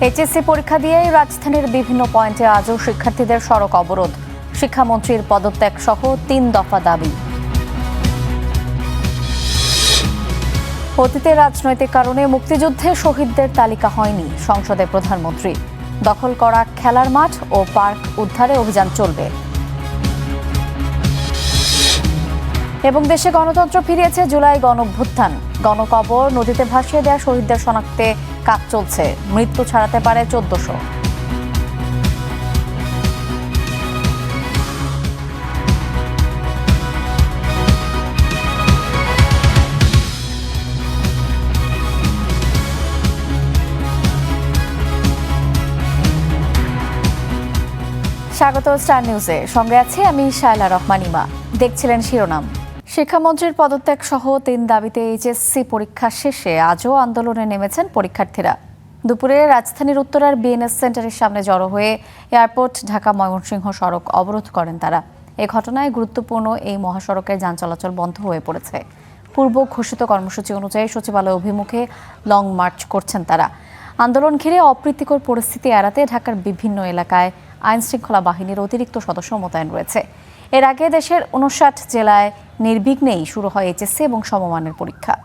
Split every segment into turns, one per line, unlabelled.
HSC পরীক্ষা দিয়ে রাজধানীর বিভিন্ন পয়েন্টে আজও শিক্ষার্থীদের সড়ক অবরোধ। শিক্ষামন্ত্রীর পদত্যাগ সহ ৩ দফা দাবি। অতীতে রাজনৈতিক কারণে মুক্তিযুদ্ধে শহীদদের তালিকা হয়নি। সংসদে প্রধানমন্ত্রী। দখল করা খেলার মাঠ ও পার্ক উদ্ধারে অভিযান চলবে। এবং দেশে গণতন্ত্র ফিরিয়েছে জুলাই গণঅভ্যুত্থান। গণকবর নদীতে ভাসিয়ে দেওয়া শহীদদের শনাক্তে কাজ চলছে। মৃত্যু ছাড়াতে পারে ১৪০০। স্বাগত স্টার নিউজে, সঙ্গে আছি আমি শায়লা রহমান ইমা। দেখছিলেন শিরোনাম। শিক্ষামন্ত্রীর পদত্যাগ সহ ৩ দাবিতে এইচএসসি পরীক্ষা শেষে আজও আন্দোলনে নেমেছেন পরীক্ষার্থীরা। দুপুরে রাজধানীর উত্তরার বিএনএস সেন্টারের সামনে জড়ো হয়ে এয়ারপোর্ট ঢাকা ময়মনসিংহ সড়ক অবরোধ করেন তারা। এ ঘটনায় গুরুত্বপূর্ণ এই মহাসড়কের যান চলাচল বন্ধ হয়ে পড়েছে। পূর্ব ঘোষিত কর্মসূচি অনুযায়ী সচিবালয় অভিমুখে লং মার্চ করছেন তারা। আন্দোলন ঘিরে অপ্রীতিকর পরিস্থিতি এড়াতে ঢাকার বিভিন্ন এলাকায় আইনশৃঙ্খলা বাহিনীর অতিরিক্ত সদস্য মোতায়েন রয়েছে। এর আগে দেশের ৫৯ জেলায় নির্বিঘ্নেই শুরু হয় এইচএসসি এবং সমমানের পরীক্ষা।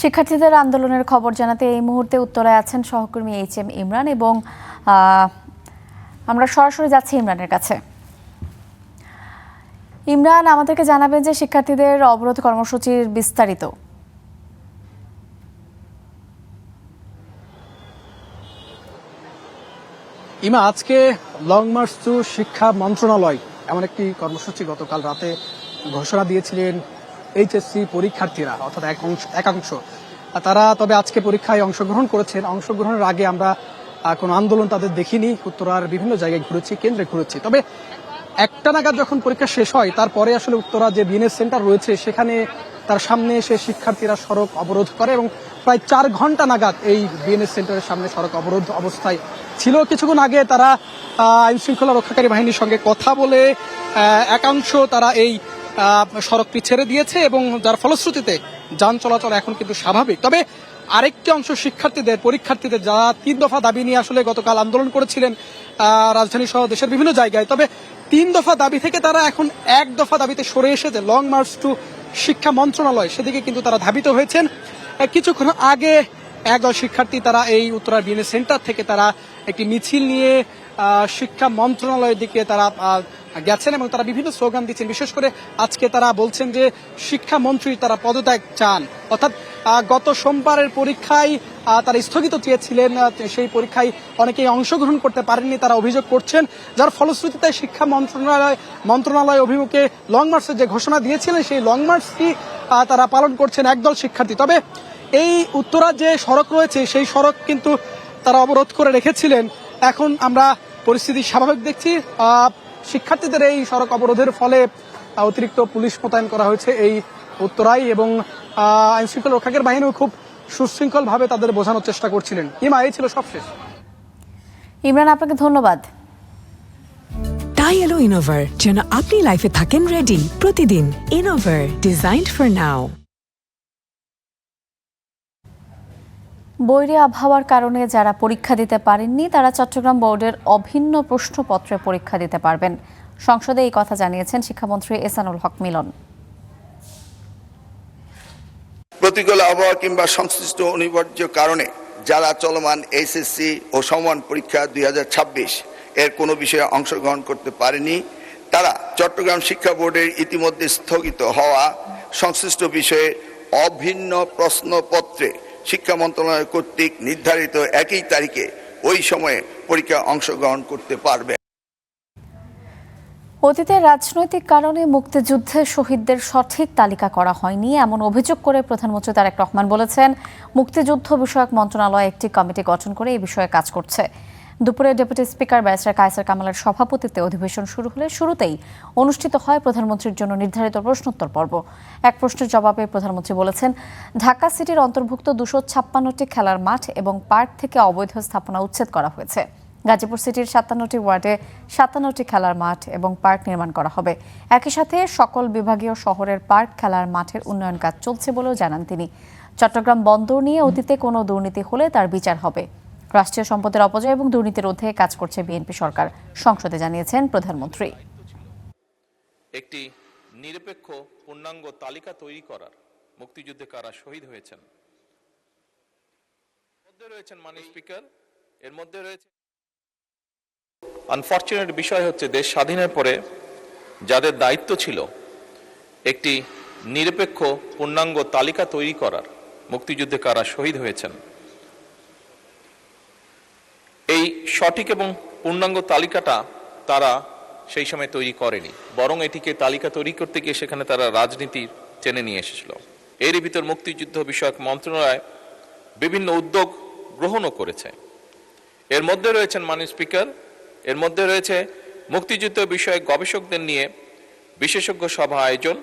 শিক্ষার্থীদের আন্দোলনের খবর জানাতে এই মুহূর্তে উত্তরায় আছেন সহকর্মী এইচ.এম. ইমরান, এবং আমরা সরাসরি যাচ্ছি ইমরানের কাছে। ইমরান, আমাদেরকে জানাবেন যে শিক্ষার্থীদের অবরোধ কর্মসূচির বিস্তারিত।
ইমা, আজকে লং মার্চ টু শিক্ষা মন্ত্রণালয় এমন একটি কর্মসূচি গতকাল রাতে ঘোষণা দিয়েছিলেন এইচএসসি পরীক্ষার্থীরা, অর্থাৎ একাংশ তারা। তবে আজকে পরীক্ষায় অংশগ্রহণ করেছেন। অংশগ্রহণের আগে আমরা কোনো আন্দোলন তাদের দেখিনি। উত্তরার বিভিন্ন জায়গায় ঘুরেছি, কেন্দ্রে ঘুরেছি। তবে ১টা নাগাদ যখন পরীক্ষা শেষ হয় তারপরে আসলে উত্তরা যে বিএনএস সেন্টার রয়েছে সেখানে তার সামনে এসে শিক্ষার্থীরা সড়ক অবরোধ করে এবং প্রায় ৪ ঘন্টা নাগাদ এই বিএনএস সেন্টারের সামনে সড়ক অবরোধ অবস্থায় ছিল। কিছুক্ষণ আগে তারা আইন শৃঙ্খলা রক্ষাকারী বাহিনীর সঙ্গে কথা বলে একাংশ তারা এই সড়কটি ছেড়ে দিয়েছে এবং যার ফলশ্রুতিতে যান চলাচল এখন কিন্তু স্বাভাবিক। তবে আরেকটি অংশ পরীক্ষার্থীদের যারা ৩ দফা দাবি নিয়ে আসলে গতকাল আন্দোলন করেছিলেন রাজধানী সহ দেশের বিভিন্ন জায়গায়, তবে ৩ দফা দাবি থেকে তারা এখন ১ দফা দাবিতে সরে এসেছে লং মার্চ টু শিক্ষা মন্ত্রণালয়, সেদিকে কিন্তু তারা ধাবিত হয়েছেন। কিছুক্ষণ আগে একদল শিক্ষার্থী তারা এই উত্তরার বিএনএস সেন্টার থেকে তারা একটি মিছিল নিয়ে শিক্ষা মন্ত্রণালয়ের দিকে তারা গেছেন এবং তারা বিভিন্ন স্লোগান দিচ্ছেন। বিশেষ করে আজকে তারা বলছেন যে শিক্ষামন্ত্রী তারা পদত্যাগ চান, অর্থাৎ গত সোমবারের পরীক্ষায় তারা স্থগিত চেয়েছিলেন। সেই পরীক্ষায় অনেকেই অংশগ্রহণ করতে পারেননি, তারা অভিযোগ করছেন, যার ফলশ্রুতিতে শিক্ষা মন্ত্রণালয় অভিমুখে লং মার্চের যে ঘোষণা দিয়েছিলেন সেই লং মার্চটি তারা পালন করছেন একদল শিক্ষার্থী। তবে এই উত্তরার যে সড়ক রয়েছে সেই সড়ক কিন্তু তারা অবরোধ করে রেখেছিলেন। এখন আমরা পরিস্থিতি স্বাভাবিক দেখছি। শিক্ষার্থীদের এই সড়ক অবরোধের ফলে অতিরিক্ত পুলিশ মোতায়েন করা হয়েছে এই উত্তরায় এবং আইনশৃঙ্খলা রক্ষাকারী বাহিনীও খুব সুশৃঙ্খলভাবে তাদের বোঝানোর চেষ্টা করছিলেন। ইমা, এই ছিল সবশেষ।
ইমরান, আপনাকে ধন্যবাদ।
তাই এলো ইনোভার, যেন আপনি লাইফে থাকেন রেডি প্রতিদিন। ইনোভার, ডিজাইনড ফর নাও।
বৈরী আবহাওয়ার কারণে যারা পরীক্ষা দিতে পারেননি তারা চট্টগ্রাম বোর্ডের অভিন্ন প্রশ্নপত্রে পরীক্ষা দিতে পারবেন। সংসদে এই কথা জানিয়েছেন শিক্ষামন্ত্রী এহসানুল হক মিলন।
প্রতিকূল আবহাওয়া কিংবা সংশ্লিষ্ট অনিবার্য কারণে যারা চলমান এইচএসসি ও সমমান পরীক্ষা ২০২৬ এর কোনো বিষয়ে অংশগ্রহণ করতে পারেনি তারা চট্টগ্রাম শিক্ষা বোর্ডের ইতিমধ্যে স্থগিত হওয়া সংশ্লিষ্ট বিষয়ে অভিন্ন প্রশ্নপত্রে শিক্ষা মন্ত্রণালয় কর্তৃক নির্ধারিত একই তারিখে ওই সময়ে পরীক্ষায় অংশগ্রহণ করতে পারবে।
অতীতে রাজনৈতিক কারণে মুক্তিযুদ্ধে শহীদদের সঠিক তালিকা করা হয়নি এমন অভিযোগ করে প্রধানমন্ত্রী তারেক রহমান বলেছেন, মুক্তিযুদ্ধ বিষয়ক মন্ত্রণালয় একটি কমিটি গঠন করে এই বিষয়ে কাজ করছে। দুপুরে ডেপুটি স্পিকার ব্যারিস্টার কায়সার কামালের সভাপতিত্বে অধিবেশন শুরু হলে শুরুতেই অনুষ্ঠিত হয় প্রধানমন্ত্রীর জন্য নির্ধারিত প্রশ্নোত্তর পর্ব। এক প্রশ্নের জবাবে প্রধানমন্ত্রী বলেছেন, ঢাকা সিটির অন্তর্ভুক্ত 256টি খেলার মাঠ এবং পার্ক থেকে অবৈধ স্থাপনা উচ্ছেদ করা হয়েছে। গাজীপুর সিটির 57টি ওয়ার্ডে 57টি খেলার মাঠ এবং পার্ক নির্মাণ করা হবে। একই সাথে সকল বিভাগীয় শহরের পার্ক খেলার মাঠের উন্নয়ন কাজ চলছে বলেও জানান তিনি। চট্টগ্রাম বন্দর নিয়ে অতীতে কোনো দুর্নীতি হলে তার বিচার হবে। রাষ্ট্রীয় সম্পদের অপচয় এবং দুর্নীতি রোধে কাজ করছে বিএনপি সরকার, সংসদে জানিয়েছেন প্রধানমন্ত্রী।
একটি নিরপেক্ষ পূর্ণাঙ্গ তালিকা তৈরি করার, মুক্তিযুদ্ধে কারা শহীদ হয়েছেন মধ্যে রয়েছেন মাননীয় স্পিকার, এর মধ্যে রয়েছে আনফরচুনেট বিষয় হচ্ছে দেশ স্বাধীনের পরে যাদের দায়িত্ব ছিল একটি নিরপেক্ষ পূর্ণাঙ্গ তালিকা তৈরি করার, মুক্তিযুদ্ধে কারা শহীদ হয়েছেন, এই সঠিক এবং পূর্ণাঙ্গ তালিকাটা তারা সেই সময় তৈরি করেনি, বরং এটিকে তালিকা তৈরি করতে গিয়ে সেখানে তারা রাজনীতি টেনে নিয়ে এসেছিল। এরই ভিতর মুক্তিযুদ্ধ বিষয়ক মন্ত্রণালয় বিভিন্ন উদ্যোগ গ্রহণও করেছে। এর মধ্যে রয়েছেন মাননীয় স্পিকার, এর মধ্যে রয়েছে মুক্তিযুদ্ধ বিষয়ে গবেষকদের নিয়ে বিশেষজ্ঞ সভা আয়োজন,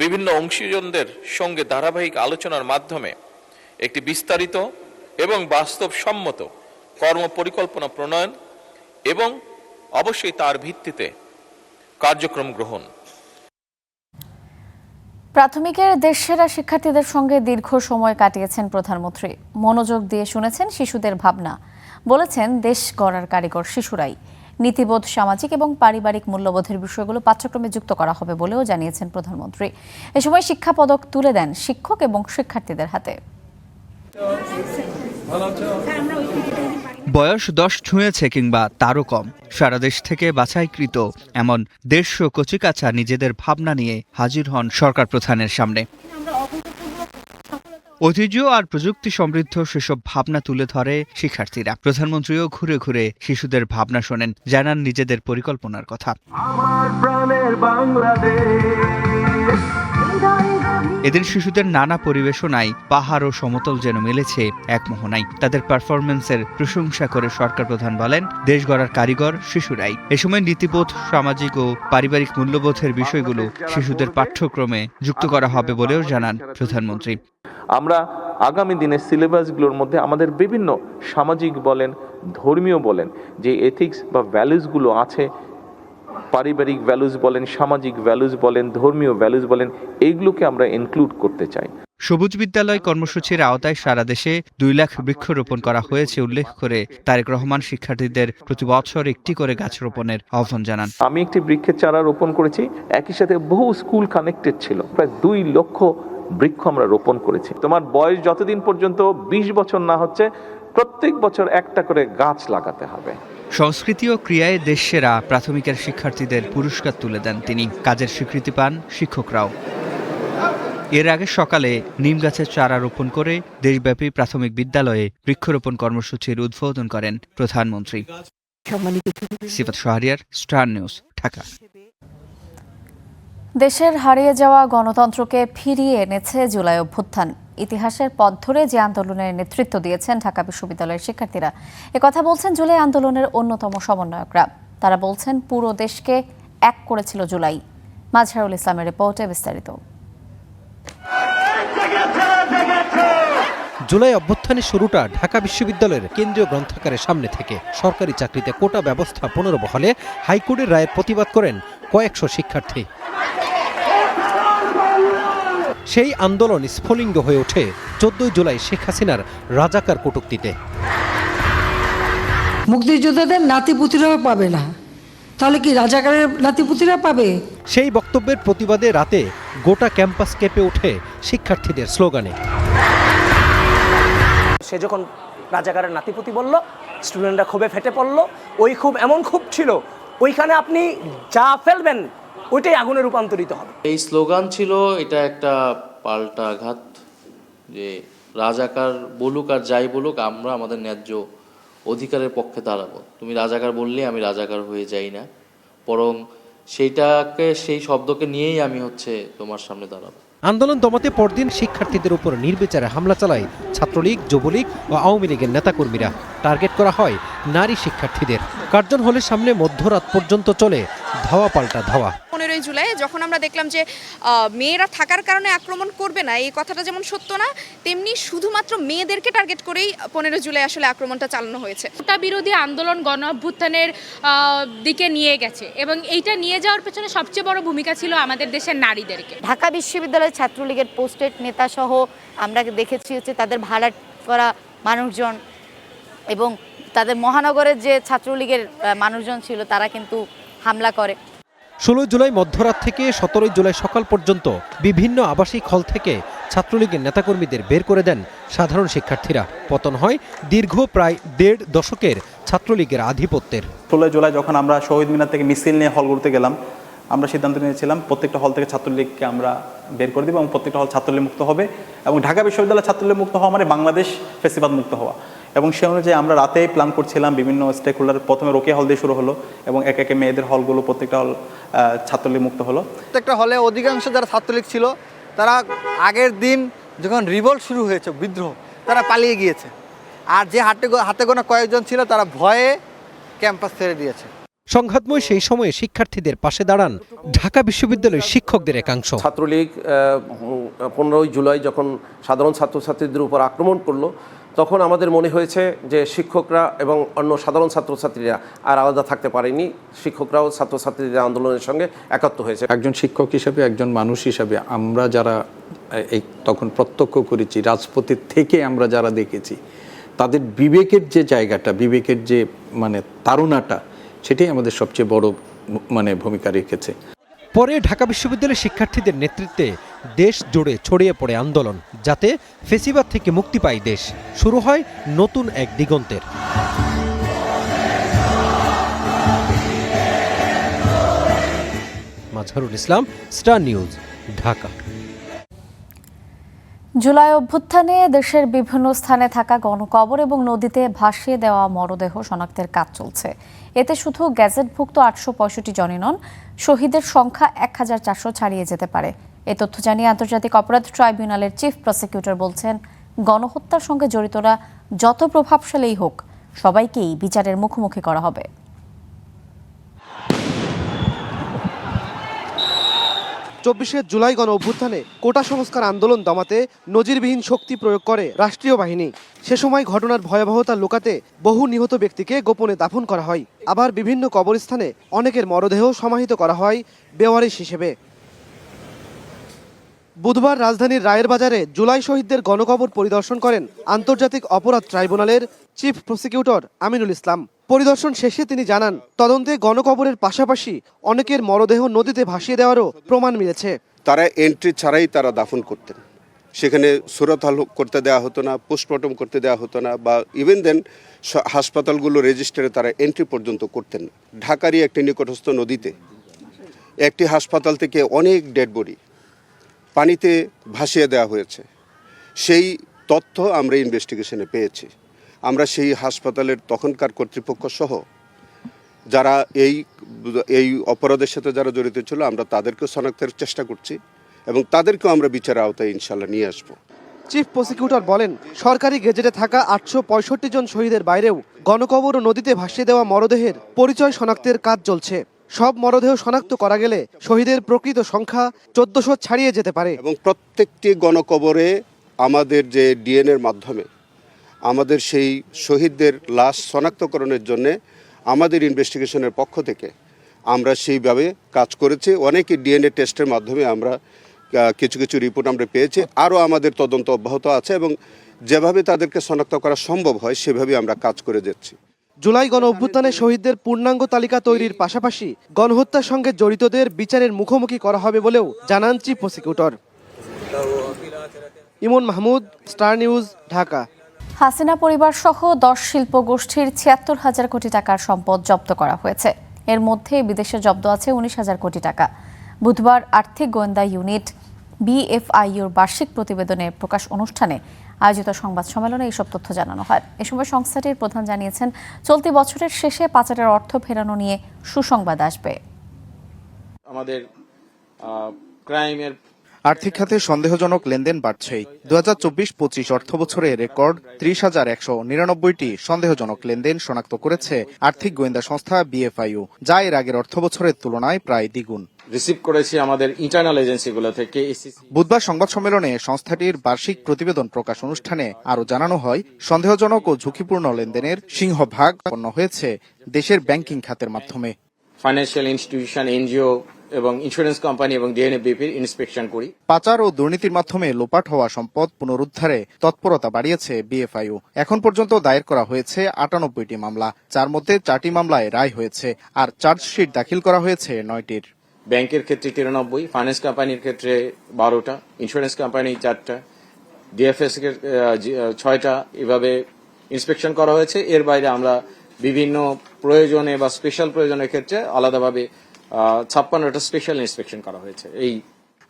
বিভিন্ন অংশীজনদের সঙ্গে ধারাবাহিক আলোচনার মাধ্যমে একটি বিস্তারিত এবং বাস্তবসম্মত কর্মপরিকল্পনা প্রণয়ন এবং অবশ্যই তার ভিত্তিতে কার্যক্রম গ্রহণ।
প্রাথমিকের দেশসেরা শিক্ষার্থীদের সঙ্গে দীর্ঘ সময় কাটিয়েছেন প্রধানমন্ত্রী। মনোযোগ দিয়ে শুনেছেন শিশুদের ভাবনা। বলেছেন, দেশ গড়ার কারিগর শিশুরাই। নীতিবোধ, সামাজিক এবং পারিবারিক মূল্যবোধের বিষয়গুলো পাঠ্যক্রমে যুক্ত করা হবে বলেও জানিয়েছেন প্রধানমন্ত্রী। এ সময় শিক্ষা পদক তুলে দেন শিক্ষক এবং শিক্ষার্থীদের হাতে।
বয়স 10 ছুঁয়েছে কিংবা তারও কম, সারা দেশ থেকে বাছাইকৃত এমন 150 কচিকাঁচা নিজেদের ভাবনা নিয়ে হাজির হন সরকার প্রধানের সামনে। ঐতিহ্য আর প্রযুক্তি সমৃদ্ধ সেসব ভাবনা তুলে ধরে শিক্ষার্থীরা। প্রধানমন্ত্রীও ঘুরে ঘুরে শিশুদের ভাবনা শোনেন, জানান নিজেদের পরিকল্পনার কথা। এদিন শিশুদের নানা পরিবেশনায় পাহাড় ও সমতল যেন মিলেছে এক মোহনায়। তাদের পারফরমেন্সের প্রশংসা করে সরকার প্রধান বলেন, দেশ গড়ার কারিগর শিশুরাই। এ সময় নীতিবোধ, সামাজিক ও পারিবারিক মূল্যবোধের বিষয়গুলো শিশুদের পাঠ্যক্রমে যুক্ত করা হবে বলেও জানান প্রধানমন্ত্রী।
আমরা আগামী দিনের সিলেবাসগুলোর মধ্যে আমাদের বিভিন্ন সামাজিক বলেন, ধর্মীয় বলেন, যে এথিক্স বা ভ্যালুসগুলো আছে, পারিবারিক ভ্যালুস বলেন, সামাজিক ভ্যালুস বলেন, ধর্মীয় ভ্যালুস বলেন, এইগুলোকে আমরা ইনক্লুড করতে চাই।
সবুজ বিদ্যালয় কর্মসূচির আওতায় সারা দেশে 2 লাখ বৃক্ষরোপণ করা হয়েছে উল্লেখ করে তারেক রহমান শিক্ষার্থীদের প্রতি বছর একটি করে গাছ রোপণের আহ্বান জানান।
আমি একটি বৃক্ষের চারা রোপণ করেছি, একই সাথে বহু স্কুল কানেক্টেড ছিল, প্রায় 2 লক্ষ বৃক্ষ আমরা রোপণ করেছি। তোমার বয়স যতদিন পর্যন্ত 20 বছর না হচ্ছে, প্রত্যেক বছর একটা করে গাছ লাগাতে হবে।
সংস্কৃতি ও ক্রিয়ায় দেশসেরা প্রাথমিকের শিক্ষার্থীদের পুরস্কার তুলে দেন তিনি। কাজের স্বীকৃতি পান শিক্ষকরাও। এর আগে সকালে নিম গাছের চারা রোপণ করে দেশব্যাপী প্রাথমিক বিদ্যালয়ে বৃক্ষরোপণ কর্মসূচির উদ্বোধন করেন প্রধানমন্ত্রী। সিফাত শাহরিয়ার, স্টার নিউজ, ঢাকা।
দেশের হারিয়ে যাওয়া গণতন্ত্রকে ফিরিয়ে এনেছে জুলাই অভ্যুত্থান। ইতিহাসের পথ ধরে যে আন্দোলনের নেতৃত্ব দিয়েছেন ঢাকা বিশ্ববিদ্যালয়ের শিক্ষার্থীরা। একথা বলছেন জুলাই আন্দোলনের অন্যতম সমন্বয়করা। তারা বলছেন, পুরো দেশকে এক করেছিল জুলাই। মাজহারুল ইসলামের রিপোর্টে বিস্তারিত।
জুলাই অভ্যুত্থানের শুরুটা ঢাকা বিশ্ববিদ্যালয়ের কেন্দ্রীয় গ্রন্থাগারের সামনে থেকে। সরকারি চাকরিতে কোটা ব্যবস্থা পুনর্বহালে হাইকোর্টের রায়ের প্রতিবাদ করেন কয়েকশো শিক্ষার্থী। সেই আন্দোলন স্ফুলিঙ্গ হয়ে ওঠে 14 জুলাই শেখ হাসিনার রাজাকার কটূক্তিতে।
মুক্তিযোদ্ধাদের নাতিপুতিরা পাবে না, তাহলে কি রাজাকারের নাতিপুতিরা পাবে?
সেই বক্তব্যের প্রতিবাদে রাতে গোটা ক্যাম্পাস কেঁপে ওঠে শিক্ষার্থীদের স্লোগানে।
সে যখন রাজাকারের নাতিপুতি বলল, স্টুডেন্টরা ক্ষোভে ফেটে পড়ল। ওই ক্ষোভ এমন ক্ষোভ ছিল, ওইখানে আপনি যা ফেলবেন ওইটাই আগুনে রূপান্তরিত হবে।
এই স্লোগান ছিল, এটা একটা পাল্টা আঘাত, যে রাজাকার বলুক আর যাই বলুক, আমরা আমাদের ন্যায্য অধিকারের পক্ষে দাঁড়াবো। তুমি রাজাকার বললে আমি রাজাকার হয়ে যাই না, বরং সেই শব্দকে নিয়েই আমি তোমার সামনে দাঁড়াবো।
আন্দোলন দমাতে পরদিন শিক্ষার্থীদের উপর নির্বিচারে হামলা চালায় ছাত্রলীগ, যুবলীগ ও আওয়ামী লীগের নেতাকর্মীরা। টার্গেট করা হয় নারী শিক্ষার্থীদের। কার্জন হলের সামনে মধ্যরাত পর্যন্ত চলে ধাওয়া পাল্টা ধাওয়া।
15 জুলাই যখন আমরা দেখলাম যে মেয়েরা থাকার কারণে আক্রমণ করবে না, এই কথাটা যেমন সত্য না, তেমনি শুধুমাত্র মেয়েদেরকে টার্গেট করেই 15 জুলাই আসলে আক্রমণটা চালানো হয়েছে।
তা বিরোধী আন্দোলন গণ অভ্যুত্থানের দিকে নিয়ে গেছে এবং এইটা নিয়ে যাওয়ার পেছনে সবচেয়ে বড় ভূমিকা ছিল আমাদের দেশের নারীদেরকে।
ঢাকা বিশ্ববিদ্যালয়ের ছাত্রলীগের পোস্টেড নেতা সহ আমরা দেখেছি হচ্ছে তাদের ভাড়া করা মানুষজন এবং তাদের মহানগরের যে ছাত্রলীগের মানুষজন ছিল তারা কিন্তু হামলা করে।
16 জুলাই মধ্যরাত থেকে 17 জুলাই সকাল পর্যন্ত বিভিন্ন আবাসিক হল থেকে ছাত্রলীগের নেতাকর্মীদের বের করে দেন সাধারণ শিক্ষার্থীরা। পতন হয় দীর্ঘ প্রায় 1.5 দশকের ছাত্রলীগের আধিপত্যের।
16 জুলাই যখন আমরা শহীদ মিনার থেকে মিছিল নিয়ে হলগুলোতে গেলাম, আমরা সিদ্ধান্ত নিয়েছিলাম প্রত্যেকটা হল থেকে ছাত্রলীগকে আমরা বের করে দেব এবং প্রত্যেকটা হল ছাত্রলীগ মুক্ত হবে এবং ঢাকা বিশ্ববিদ্যালয় ছাত্রলীগ মুক্ত হওয়া মানে বাংলাদেশ ফেসিবাদ মুক্ত হওয়া। এবং সে অনুযায়ী আমরা রাতেই প্ল্যান করছিলাম, বিভিন্ন স্টেক হোল্ডার, প্রথমে রোকেয়া হল দিয়ে শুরু হলো এবং একে একে মেয়েদের হলগুলো প্রত্যেকটা হল ছাত্রলীগ মুক্ত হলো।
প্রত্যেকটা হলে অধিকাংশ যারা ছাত্রলীগ ছিল তারা আগের দিন যখন রিভোল্ট শুরু হয়েছে, বিদ্রোহ, তারা পালিয়ে গিয়েছে। আর যে হাতে গোনা কয়েকজন ছিল তারা ভয়ে ক্যাম্পাস ছেড়ে দিয়েছে।
সংঘাতময় সেই সময়ে শিক্ষার্থীদের পাশে দাঁড়ান ঢাকা বিশ্ববিদ্যালয়ের শিক্ষকদের একাংশ।
ছাত্রলীগ 15 জুলাই যখন সাধারণ ছাত্রছাত্রীদের উপর আক্রমণ করলো, তখন আমাদের মনে হয়েছে যে শিক্ষকরা এবং অন্য সাধারণ ছাত্রছাত্রীরা আর আলাদা থাকতে পারেনি, শিক্ষকরাও ছাত্রছাত্রীদের আন্দোলনের সঙ্গে একাত্ম হয়েছে।
একজন শিক্ষক হিসেবে, একজন মানুষ হিসেবে আমরা যারা তখন প্রত্যক্ষ করেছি, রাজপথের থেকে আমরা যারা দেখেছি, তাদের বিবেকের যে জায়গাটা, বিবেকের যে তাড়নাটা, সেটাই আমাদের সবচেয়ে বড় ভূমিকা রেখেছে।
পরে ঢাকা বিশ্ববিদ্যালয়ের শিক্ষার্থীদের নেতৃত্বে দেশ জুড়ে ছড়িয়ে পড়ে আন্দোলন, যাতে ফেসিবাদ থেকে মুক্তি পায় দেশ। শুরু হয় নতুন এক দিগন্তের। Mazharul Islam, star News, Dhaka.
জুলাই অভ্যুত্থানে দেশের বিভিন্ন স্থানে থাকা গণকবর এবং নদীতে ভাসিয়ে দেওয়া মরদেহ শনাক্তের কাজ চলছে। এতে শুধু গ্যাজেটভুক্ত 865 জনই নন, শহীদের সংখ্যা 1400 ছাড়িয়ে যেতে পারে। এ তথ্য জানিয়ে আন্তর্জাতিক অপরাধ ট্রাইব্যুনালের চিফ প্রসিকিউটর বলছেন, গণহত্যার সঙ্গে জড়িতরা যত প্রভাবশালী হোক, সবাইকেই বিচারের মুখোমুখি করা হবে।
24 জুলাই গণ অভ্যুত্থানে কোটা সংস্কার আন্দোলন দমাতে নজিরবিহীন শক্তি প্রয়োগ করে রাষ্ট্রীয় বাহিনী। সে সময় ঘটনার ভয়াবহতা লুকাতে বহু নিহত ব্যক্তিকে গোপনে দাফন করা হয়। আবার বিভিন্ন কবরস্থানে অনেকের মরদেহ সমাহিত করা হয় বেওয়ারিশ হিসেবে। বুধবার রাজধানীর রায়ের বাজারে জুলাই শহীদদের গণকবর পরিদর্শন করেন আন্তর্জাতিক অপরাধ ট্রাইব্যুনালের চিফ প্রসিকিউটর আমিনুল ইসলাম। পরিদর্শন শেষে তিনি জানান, তদন্তে গণকবরের পাশাপাশি অনেকের মরদেহ নদীতে ভাসিয়ে দেওয়ারও প্রমাণ মিলেছে।
তারা এন্ট্রি ছাড়াই তারা দাফন করতেন, সেখানে সুরত করতে দেওয়া হতো না, পোস্টমর্টম করতে দেওয়া হতো না, বা ইভেন দেন হাসপাতালগুলো রেজিস্টারে তারা এন্ট্রি পর্যন্ত করতেন না। ঢাকারই একটি নিকটস্থ নদীতে একটি হাসপাতাল থেকে অনেক ডেড বডি পানিতে ভাসিয়ে দেওয়া হয়েছে। সেই তথ্য আমরা ইনভেস্টিগেশনে পেয়েছি। আমরা সেই হাসপাতালের তখনকার কর্তৃপক্ষ সহ যারা এই অপরাধের সাথে যারা জড়িত ছিল, আমরা তাদেরকেও শনাক্তের চেষ্টা করছি এবং তাদেরকেও আমরা বিচারের আওতায় ইনশাল্লাহ নিয়ে আসবো।
চিফ প্রসিকিউটর বলেন, সরকারি গেজেটে থাকা 865 জন শহীদের বাইরেও গণকবর ও নদীতে ভাসিয়ে দেওয়া মরদেহের পরিচয় শনাক্তের কাজ চলছে। সব মরদেহ শনাক্ত করা গেলে শহীদের প্রকৃত সংখ্যা 1400 ছাড়িয়ে যেতে পারে।
এবং প্রত্যেকটি গণকবরে আমাদের যে ডিএনএর মাধ্যমে আমাদের সেই শহীদদের লাশ শনাক্তকরণের জন্য আমাদের ইনভেস্টিগেশনের পক্ষ থেকে আমরা সেইভাবে কাজ করেছি। অনেকে ডিএনএ টেস্টের মাধ্যমে আমরা কিছু কিছু রিপোর্ট আমরা পেয়েছি। আরও আমাদের তদন্ত অব্যাহত আছে এবং যেভাবে তাদেরকে শনাক্ত করা সম্ভব হয় সেভাবে আমরা কাজ করে যাচ্ছি।
জুলাই গণ অভ্যুত্থানে শহীদদের পূর্ণাঙ্গ তালিকা তৈরির পাশাপাশি গণহত্যার সঙ্গে জড়িতদের বিচারের মুখোমুখি করা হবে বলেও জানান চিফ প্রসিকিউটর। ইমন মাহমুদ, স্টার নিউজ, ঢাকা।
হাসিনা পরিবার সহ 10 শিল্প গোষ্ঠীর 76,000 কোটি টাকার সম্পদ জব্দ করা হয়েছে। এর মধ্যে বিদেশে জব্দ আছে 19,000 কোটি টাকা। বুধবার আর্থিক গোয়েন্দা ইউনিট BFIUর বার্ষিক প্রতিবেদনের প্রকাশ অনুষ্ঠানে আয়োজিত সংবাদ সম্মেলনে এইসব তথ্য জানানো হয়। এ সময় সংস্থাটির প্রধান জানিয়েছেন, চলতি বছরের শেষে পাচারের অর্থ ফেরানো নিয়ে সুসংবাদ আসবে।
আমাদের ক্রাইমের আর্থিক খাতে সন্দেহজনক লেনদেন বাড়ছেই। 2024-25 অর্থবছরে রেকর্ড 30,199টি সন্দেহজনক লেনদেন শনাক্ত করেছে আর্থিক গোয়েন্দা সংস্থা বিএফআইইউ, যা এর আগের অর্থবছরের তুলনায় প্রায় দ্বিগুণ।
রিসিভ করেছি আমাদের ইন্টারনাল এজেন্সিগুলো থেকে।
বুধবার সংবাদ সম্মেলনে সংস্থাটির বার্ষিক প্রতিবেদন প্রকাশ অনুষ্ঠানে আরও জানানো হয়, সন্দেহজনক ও ঝুঁকিপূর্ণ লেনদেনের সিংহভাগ সম্পন্ন হয়েছে দেশের ব্যাংকিং খাতের মাধ্যমে।
ফাইন্যান্সিয়াল ইনস্টিটিউশন, এনজিও এবং ইন্স্যুরেন্স কোম্পানি এবং ডিএনএবিপির ইন্সপেকশন করি।
পাচার ও দুর্নীতির মাধ্যমে লোপাট হওয়া সম্পদ পুনরুদ্ধারে তৎপরতা বাড়িয়েছে বিএফআইইউ। এখন পর্যন্ত দায়ের করা হয়েছে 98টি মামলা, যার মধ্যে 4টি মামলায় রায় হয়েছে আর চার্জশিট দাখিল করা হয়েছে 9টির।
ব্যাংকের ক্ষেত্রে 93, ফাইন্যান্স কোম্পানির ক্ষেত্রে 12টা, ইন্স্যুরেন্স কোম্পানি 4টা, ডিএফএস এর 6টা, এভাবে ইন্সপেকশন করা হয়েছে। এর বাইরে আমরা বিভিন্ন প্রয়োজনে বা স্পেশাল প্রয়োজনের ক্ষেত্রে আলাদাভাবে 56টা স্পেশাল ইন্সপেকশন করা হয়েছে। এই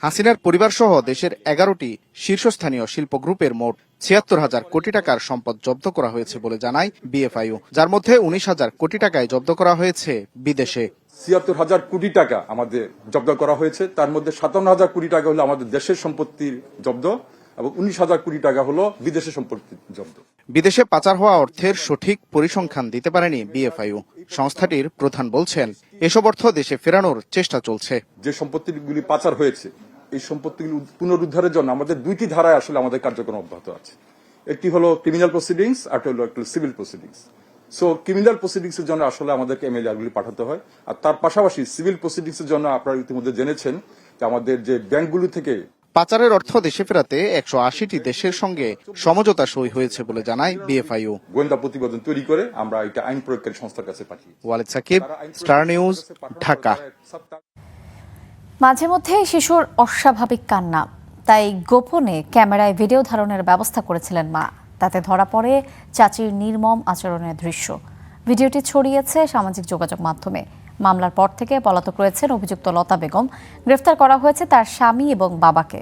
হাসিনার পরিবার সহ দেশের 11টি শীর্ষস্থানীয় শিল্প গ্রুপের মোট 76,000 কোটি টাকার সম্পদ জব্দ করা হয়েছে বলে জানায় বিএফআইইউ, যার মধ্যে 19,000 কোটি টাকায় জব্দ করা হয়েছে বিদেশে।
76,000 কোটি টাকা আমাদের জব্দ করা হয়েছে, তার মধ্যে 57,000 কোটি টাকা হলো আমাদের দেশের সম্পত্তির জব্দ এবং 19,000 কোটি টাকা হলো বিদেশের সম্পত্তির জব্দ।
বিদেশে পাচার হওয়া অর্থের সঠিক পরিসংখ্যান দিতে পারেনি বিএফআইইউ। সংস্থাটির প্রধান বলছেন, এসব অর্থ দেশে ফেরানোর চেষ্টা চলছে।
যে সম্পত্তিগুলি পাচার হয়েছে, এই সম্পত্তিগুলি পুনরুদ্ধারের জন্য আমাদের 2টি ধারায় আসলে আমাদের কার্যক্রম অব্যাহত আছে। একটি হলো ক্রিমিনাল প্রসিডিংস, আর হলো একটি civil proceedings. So criminal proceedings এর জন্য আসলে আমাদেরকে এমএলআরগুলি পাঠাতে হয়, আর তার পাশাপাশি সিভিল প্রসিডিংস এর জন্য আপনারা ইতিমধ্যে জেনেছেন যে আমাদের যে ব্যাংকগুলো থেকে
পাচারের অর্থ দেশে ফেরাতে 180টি দেশের সঙ্গে সমঝোতা সই হয়েছে বলে জানায় বিএফআইইউ।
গোয়েন্দা প্রতিবেদন তৈরি করে আমরা এটা আইন প্রয়োগকারী সংস্থার কাছে পাঠিয়ে।
Walid Sakib, Star News, Dhaka.
মাঝে মধ্যে শিশুর অস্বাভাবিক কান্না, তাই গোপনে ক্যামেরায় ভিডিও ধারণের ব্যবস্থা করেছিলেন মা। তাতে ধরা পড়ে চাচির নির্মম আচরণের দৃশ্য। ভিডিওটি ছড়িয়েছে সামাজিক যোগাযোগ মাধ্যমে। মামলার পর থেকে পলাতক রয়েছেন অভিযুক্ত লতা বেগম। গ্রেফতার করা হয়েছে তার স্বামী এবং বাবাকে।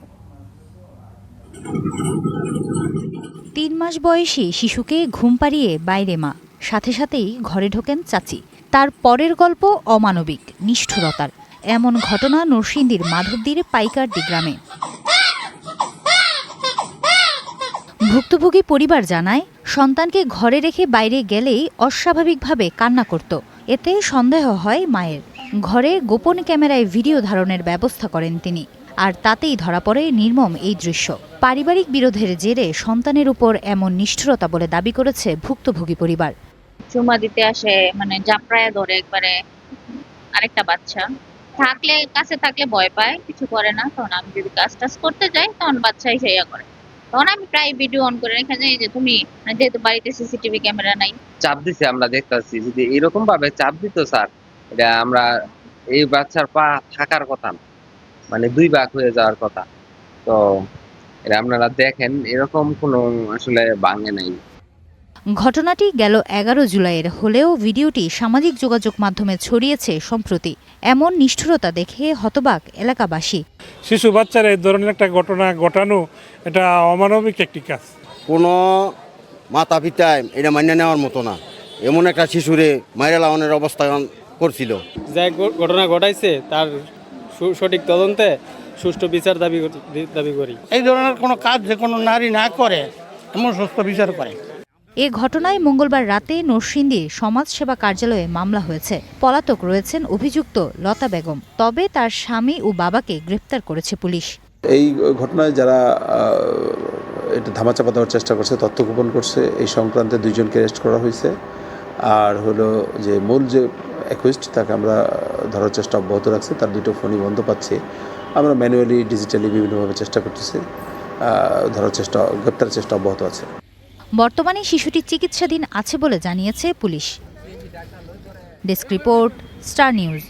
3 মাস বয়সী শিশুকে ঘুম পাড়িয়ে বাইরে মা, সাথে সাথেই ঘরে ঢোকেন চাচি। তার পরের গল্প অমানবিক নিষ্ঠুরতার। এমন ঘটনা নরসিংদীর মাধবদীর পাইকারদি গ্রামে। ভুক্তভোগী পরিবার জানায়, সন্তানকে ঘরে রেখে বাইরে গেলেই অস্বাভাবিকভাবে কান্না করত। এতে সন্দেহ হয় মায়ের। ঘরে গোপন ক্যামেরায় ভিডিও ধারণের ব্যবস্থা করেন তিনি, আর তাতেই ধরা পড়ে নির্মম এই দৃশ্য। পারিবারিক বিরোধের জেরে সন্তানের উপর এমন নিষ্ঠুরতা বলে দাবি করেছে ভুক্তভোগী পরিবার।
চুমা দিতে আসে, মানে জাপড়ায় ধরে একবারে। আরেকটা বাচ্চা কাছে থাকলে ভয় পায়, কিছু করে না। তখন আমি যদি কাজ টাজ করতে যাই, তখন বাচ্চা এসে ইয়া করে। তখন আমি প্রায় ভিডিও অন করে রেখে যাই যে তুমি, যেহেতু বাড়িতে সিসিটিভি ক্যামেরা নাই।
চাপ দিছে, আমরা দেখতেছি যদি এরকম ভাবে চাপ দিত স্যার, এটা আমরা এই বাচ্চার পা থাকার কথা না, মানে 2 ভাগ হয়ে যাওয়ার কথা। তো এটা আপনারা দেখেন, এরকম কোনো আসলে ভাঙে নাই।
ঘটনাটি গেল 11 জুলাইয়ের হলেও ভিডিওটি সামাজিক যোগাযোগ মাধ্যমে ছড়িয়েছে সম্প্রতি। এমন নিষ্ঠুরতা দেখে হতবাক এলাকাবাসী।
শিশু বাচ্চার এই ধরনের একটা ঘটনা ঘটানো, এটা অমানবিক একটি কাজ।
কোনো মাতা পিতায় এটা মান্য নেওয়ার মতো না। এমন একটা শিশুরে মাইরা লাগানোর অবস্থা করছিল।
যে ঘটনা ঘটাইছে তার সঠিক তদন্তে সুষ্ঠু বিচার দাবি করি।
এই ধরনের কোনো কাজ যে কোনো নারী না করে, এমন সুষ্ঠু বিচার করে।
এ ঘটনায় মঙ্গলবার রাতে নরসিংদীর সমাজসেবা কার্যালয়ে মামলা হয়েছে। পলাতক রয়েছেন অভিযুক্ত লতা বেগম। তবে তার স্বামী ও বাবাকে গ্রেফতার করেছে পুলিশ।
এই ঘটনায় যারা এটা ধামাচাপা দেওয়ার চেষ্টা করছে, তথ্য গোপন করছে, এই সংক্রান্তে 2 জনকে অ্যারেস্ট করা হয়েছে। আর হলো যে মূল যে অ্যাকুইস্ট, তাকে আমরা ধরার চেষ্টা অব্যাহত রাখছি। তার 2টো ফোনই বন্ধ পাচ্ছি। আমরা ম্যানুয়ালি ডিজিটালি বিভিন্নভাবে চেষ্টা করতেছি। গ্রেপ্তারের চেষ্টা অব্যাহত আছে।
বর্তমানে শিশুটি চিকিৎসাধীন আছে বলে জানিয়েছে police. Desk report, star news.